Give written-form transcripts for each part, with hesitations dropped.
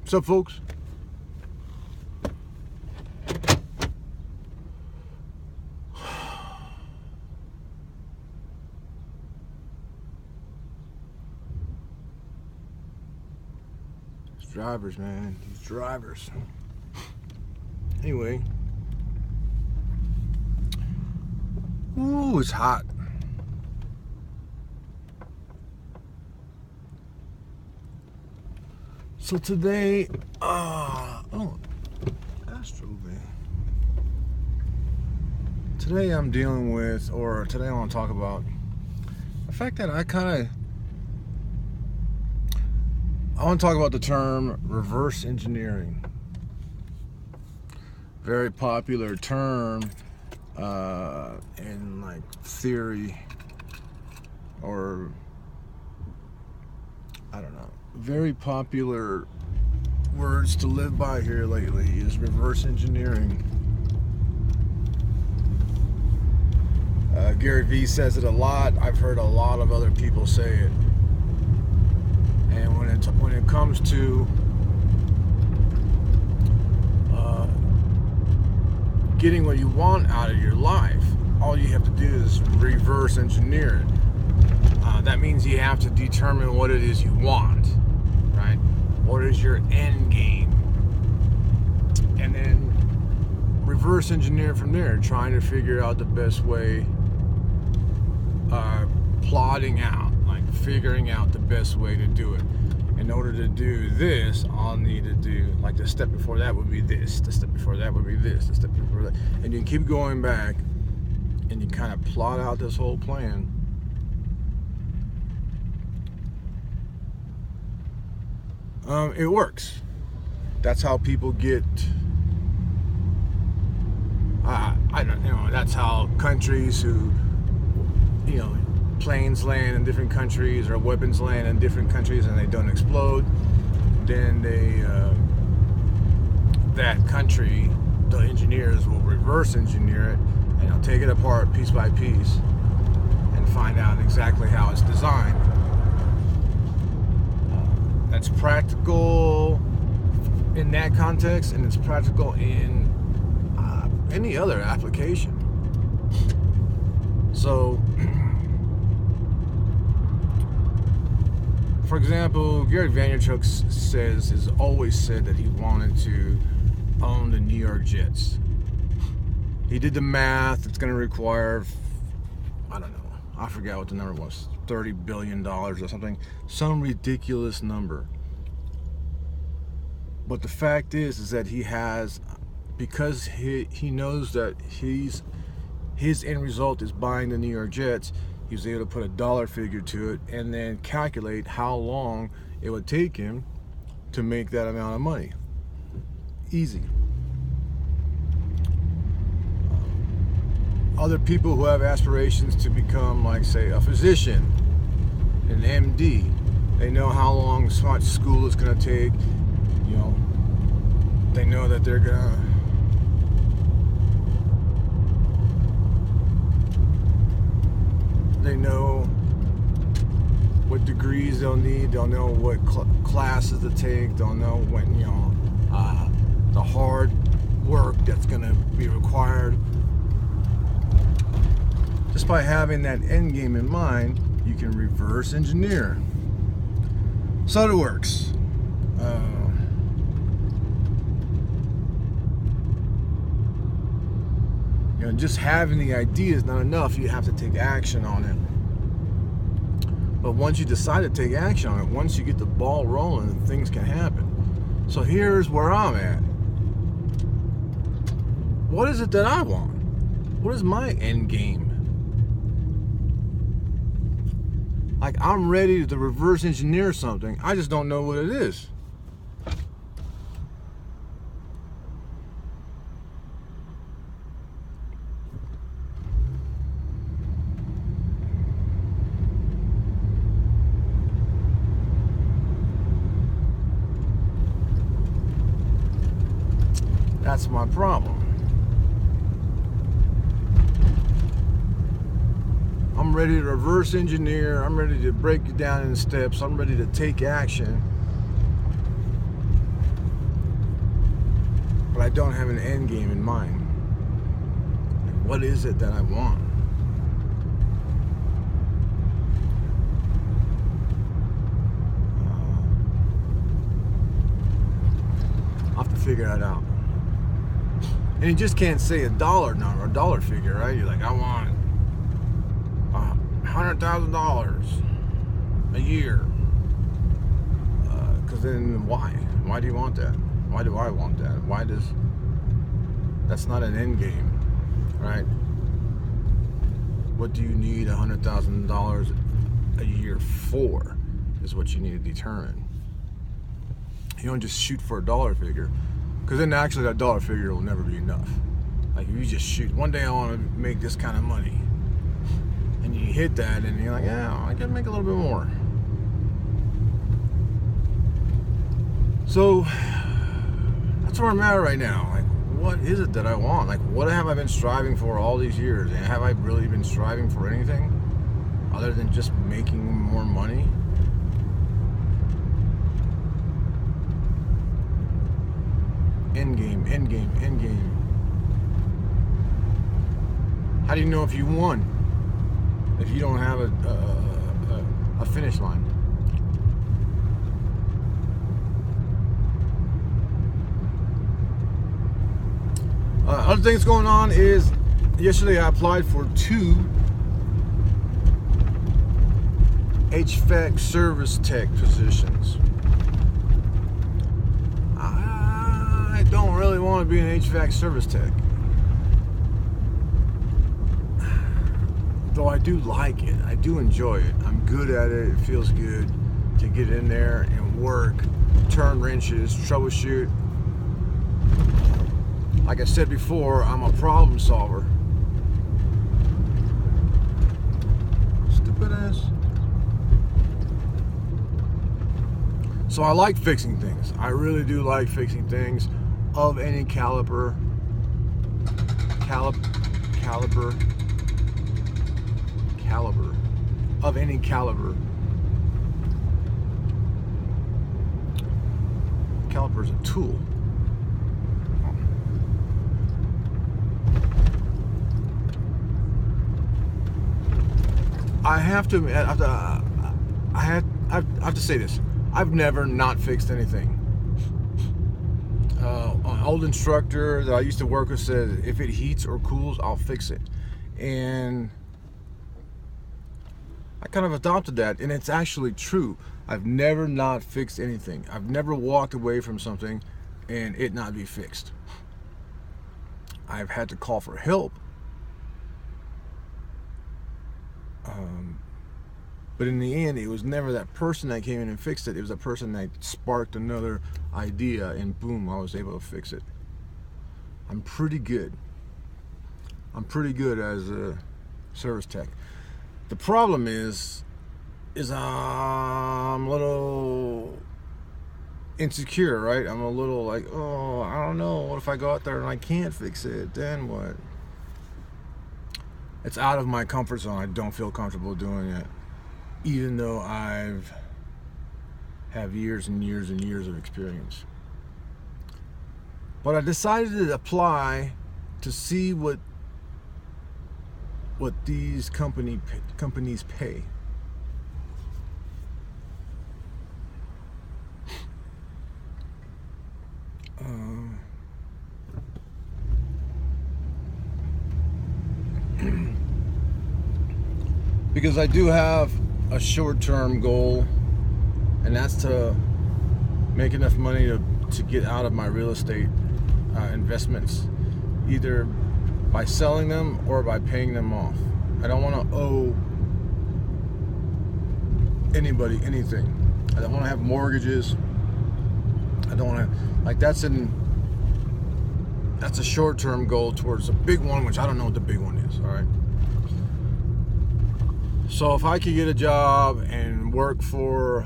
What's up, folks? These drivers, man. These drivers. Anyway. Ooh, it's hot. So today, Astro Van. Today I'm dealing with, or today I want to talk about the fact that I want to talk about the term reverse engineering. Very popular term in like theory, or I don't know. Very popular words to live by here lately is reverse engineering. Gary Vee says it a lot. I've heard a lot of other people say it. And when it comes to getting what you want out of your life, all you have to do is reverse engineer it. That means you have to determine what it is you want, right? What is your end game? And then reverse engineer from there, trying to figure out the best way, plotting out, like figuring out the best way to do it. In order to do this, I'll need to do, like the step before that would be this, the step before that would be this, the step before that. And you keep going back and you kind of plot out this whole plan. It works. That's how people get, I don't know, that's how countries who, planes land in different countries or weapons land in different countries and they don't explode, then that country, the engineers will reverse engineer it and they'll take it apart piece by piece and find out exactly how it's designed. That's practical in that context, and it's practical in any other application. So, for example, Gary Vaynerchuk has always said that he wanted to own the New York Jets. He did the math. It's going to require, I don't know, I forgot what the number was, $30 billion or something, some ridiculous number. But the fact is that he has, because he knows that his end result is buying the New York Jets, he was able to put a dollar figure to it and then calculate how long it would take him to make that amount of money. Easy. Other people who have aspirations to become, like, say, a physician, an MD, they know how long smart school is going to take. They know that they're going to they know what degrees they'll need. They'll know what classes to take. They'll know when, the hard work that's going to be required. Just by having that end game in mind, you can reverse engineer. So it works. Just having the idea is not enough. You have to take action on it. But once you decide to take action on it, once you get the ball rolling, things can happen. So here's where I'm at. What is it that I want? What is my end game? Like, I'm ready to reverse engineer something. I just don't know what it is. That's my problem. I'm ready to reverse engineer. I'm ready to break it down in steps. I'm ready to take action. but I don't have an end game in mind. Like, what is it that I want? I'll have to figure that out. And you just can't say a dollar number, a dollar figure, right? You're like, I want $100,000 a year. Because then why? Why do you want that? Why do I want that? That's not an end game, right? What do you need $100,000 a year for? Is what you need to determine. You don't just shoot for a dollar figure, because then actually that dollar figure will never be enough. Like if you just shoot, one day I want to make this kind of money, and you hit that, and you're like, yeah, I can make a little bit more. So that's where I'm at right now. Like, what is it that I want? Like, what have I been striving for all these years? And have I really been striving for anything other than just making more money? End game, end game, end game. How do you know if you won if you don't have a finish line? Other things going on is yesterday I applied for 2 HVAC service tech positions. I don't really want to be an HVAC service tech, though I do like it. I do enjoy it. I'm good at it. It feels good to get in there and work, turn wrenches, troubleshoot. Like I said before, I'm a problem solver. Stupid ass. So I like fixing things. I really do like fixing things of any caliber. Caliber of any caliber. Caliper is a tool. I have to admit, I have to say this. I've never not fixed anything. An old instructor that I used to work with said, if it heats or cools, I'll fix it. And I kind of adopted that, and it's actually true. I've never not fixed anything. I've never walked away from something and it not be fixed. I've had to call for help. But in the end, it was never that person that came in and fixed it. It was a person that sparked another idea, and boom, I was able to fix it. I'm pretty good. I'm pretty good as a service tech. The problem is I'm a little insecure, right? I'm a little like, oh, I don't know. What if I go out there and I can't fix it? Then what? It's out of my comfort zone. I don't feel comfortable doing it, even though I've have years and years and years of experience. But I decided to apply to see what these companies pay. Because I do have a short-term goal, and that's to make enough money to get out of my real estate investments, either by selling them or by paying them off. I don't want to owe anybody anything. I don't want to have mortgages. I don't want to, like, that's a short-term goal towards a big one, which I don't know what the big one is. All right. So if I could get a job and work for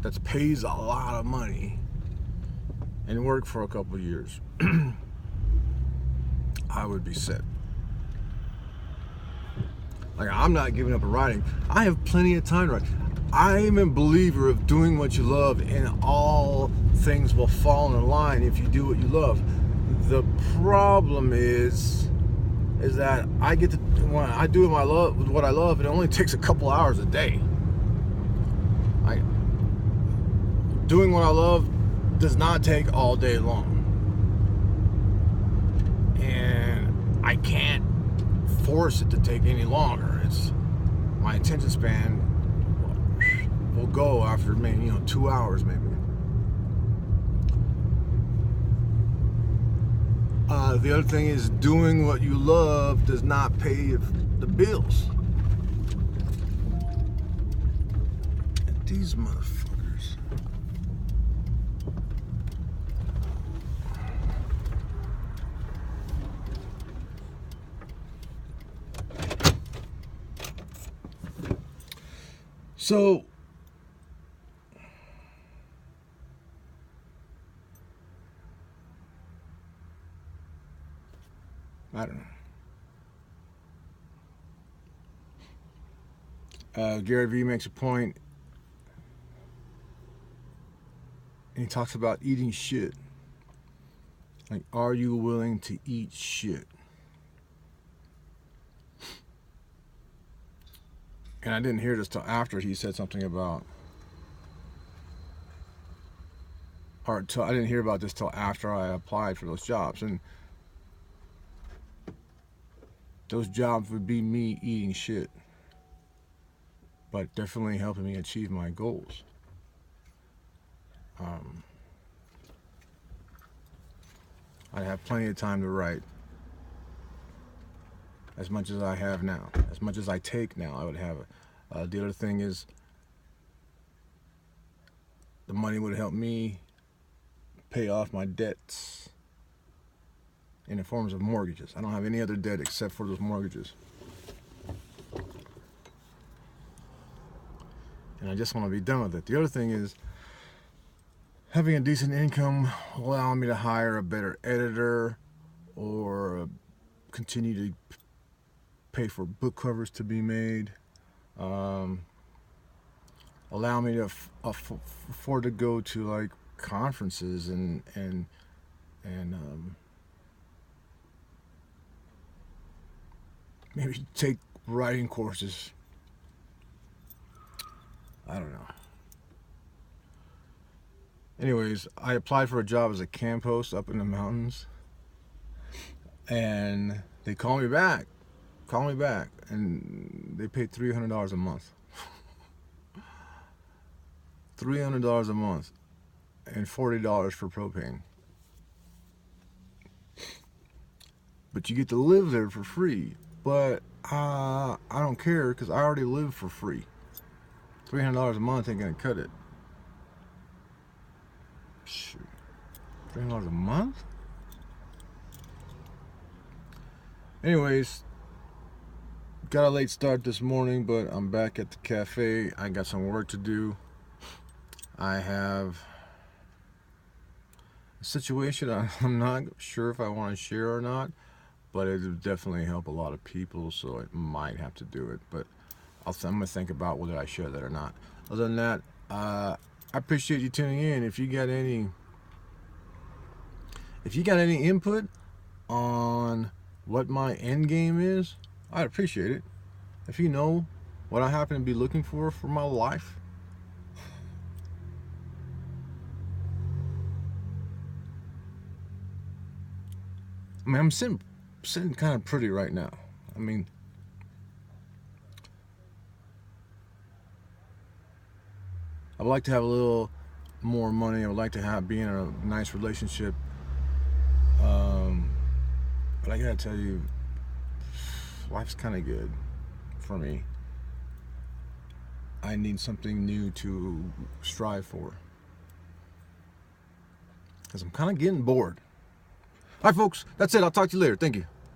that pays a lot of money and work for a couple of years, I would be set. Like, I'm not giving up on writing. I have plenty of time to write. I'm a believer of doing what you love, and all things will fall in line if you do what you love. The problem is that I get to, when I do what I love, it only takes a couple hours a day. Doing what I love does not take all day long. And I can't force it to take any longer. It's my attention span will go after maybe 2 hours maybe. The other thing is, doing what you love does not pay the bills. And these motherfuckers. So I don't know. Gary Vee makes a point, and he talks about eating shit. Like, are you willing to eat shit? And I didn't hear this till after he said something about, I didn't hear about this till after I applied for those jobs. And those jobs would be me eating shit, but definitely helping me achieve my goals. I'd have plenty of time to write. As much as I have now, as much as I take now, I would have it. The other thing is, the money would help me pay off my debts in the forms of mortgages. I don't have any other debt except for those mortgages. And I just want to be done with it. The other thing is, having a decent income will allow me to hire a better editor, or continue to pay for book covers to be made, allow me to afford to go to like conferences and maybe take writing courses. I don't know. Anyways, I applied for a job as a camp host up in the mountains, and they called me back, and they paid $300 a month. $300 a month, and $40 for propane. But you get to live there for free. But I don't care, because I already live for free. $300 a month ain't gonna cut it. Shoot. $300 a month? Anyways, got a late start this morning, but I'm back at the cafe. I got some work to do. I have a situation I'm not sure if I want to share or not, but it would definitely help a lot of people, so I might have to do it. But I'm going to think about whether I share that or not. Other than that, I appreciate you tuning in. If you got any input on what my end game is, I'd appreciate it. If you know what I happen to be looking for my life, I mean, I'm sitting kind of pretty right now. I mean, I would like to have a little more money. I would like to be in a nice relationship. But I gotta tell you, life's kind of good for me. I need something new to strive for, because I'm kind of getting bored. All right, folks, that's it. I'll talk to you later. Thank you.